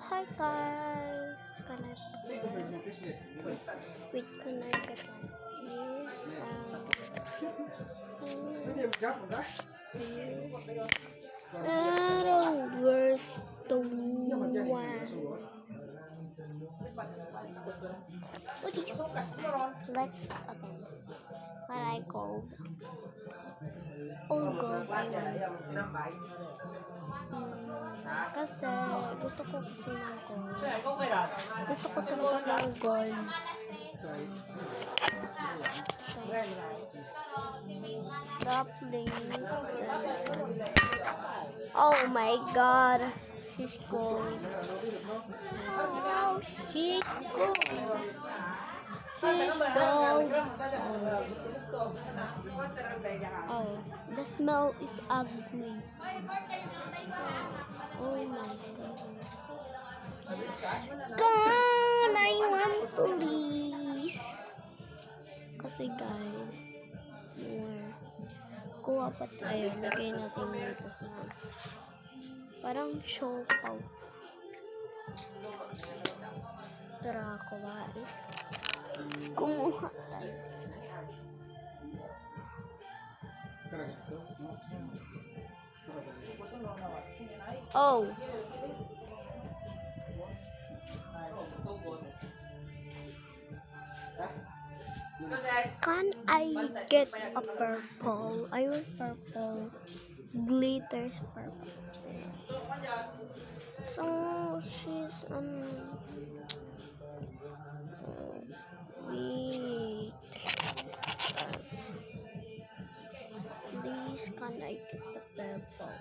Hi guys, wait, can I get like this and where's the one? What is? Let's open. What I called all gold. Kasi gusto ko kasi ng gold. Gusto ko talaga ng gold. Ducklings. Oh my god. She's gold. Oh, she's gold. She's gold. Oh, the smell is ugly. Oh my god. God, I want to leave. Kasi guys, kuha pa tayo. Lagay natin dito sa parang show out. Tara, kuhain. Kumuha tayo. Oh. Can I get a purple? I want purple. Glitters purple. So she's wait. These can I get the purple?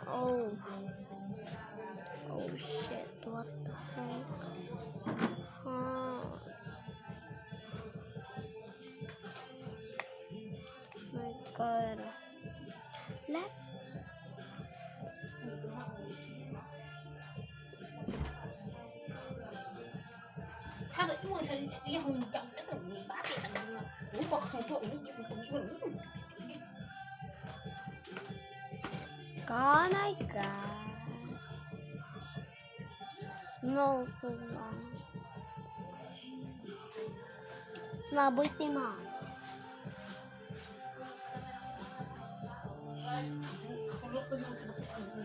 Oh. Oh shit, what the heck? My god. Let Can I get no too long? Naboy ti ma.